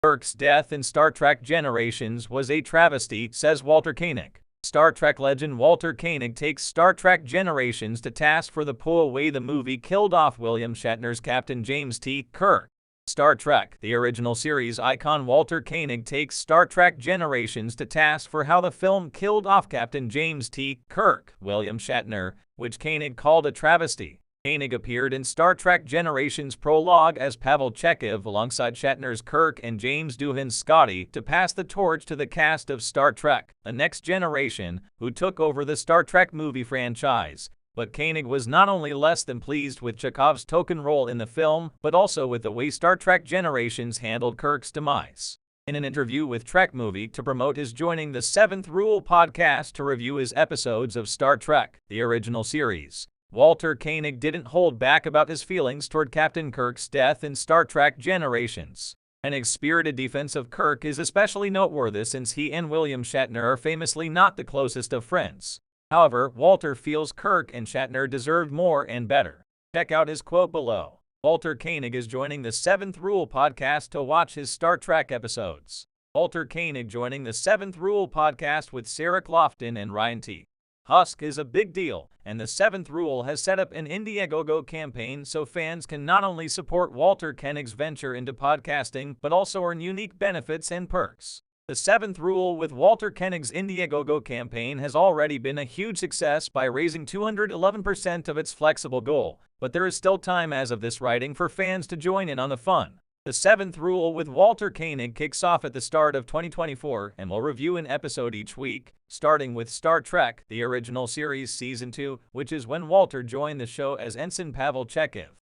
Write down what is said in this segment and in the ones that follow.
Kirk's death in Star Trek Generations was a travesty, says Walter Koenig. Star Trek legend Walter Koenig takes Star Trek Generations to task for the way the movie killed off William Shatner's Captain James T. Kirk. Star Trek, the original series icon Walter Koenig takes Star Trek Generations to task for how the film killed off Captain James T. Kirk, William Shatner, which Koenig called a travesty. Koenig appeared in Star Trek Generations prologue as Pavel Chekhov alongside Shatner's Kirk and James Doohan's Scotty to pass the torch to the cast of Star Trek: The Next Generation, who took over the Star Trek movie franchise. But Koenig was not only less than pleased with Chekhov's token role in the film, but also with the way Star Trek Generations handled Kirk's demise. In an interview with Trek Movie to promote his joining the Seventh Rule podcast to review his episodes of Star Trek, the original series, Walter Koenig didn't hold back about his feelings toward Captain Kirk's death in Star Trek Generations. Koenig's spirited defense of Kirk is especially noteworthy since he and William Shatner are famously not the closest of friends. However, Walter feels Kirk and Shatner deserved more and better. Check out his quote below. Walter Koenig is joining the Seventh Rule podcast to watch his Star Trek episodes. Walter Koenig joining the Seventh Rule podcast with Sarah Clofton and Ryan T. Husk is a big deal, and the Seventh Rule has set up an Indiegogo campaign so fans can not only support Walter Koenig's venture into podcasting but also earn unique benefits and perks. The Seventh Rule with Walter Koenig's Indiegogo campaign has already been a huge success by raising 211% of its flexible goal, but there is still time as of this writing for fans to join in on the fun. The Seventh Rule with Walter Koenig kicks off at the start of 2024 and will review an episode each week, starting with Star Trek, the original series Season 2, which is when Walter joined the show as Ensign Pavel Chekhov.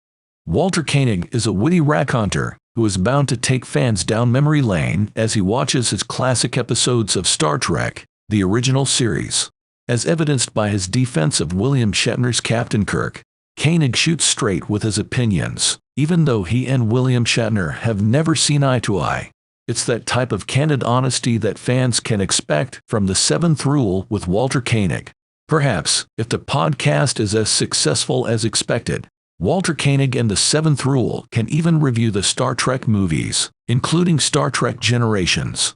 Walter Koenig is a witty raconteur who is bound to take fans down memory lane as he watches his classic episodes of Star Trek, the original series. As evidenced by his defense of William Shatner's Captain Kirk, Koenig shoots straight with his opinions, even though he and William Shatner have never seen eye to eye. It's that type of candid honesty that fans can expect from the Seventh Rule with Walter Koenig. Perhaps, if the podcast is as successful as expected, Walter Koenig and the Seventh Rule can even review the Star Trek movies, including Star Trek Generations.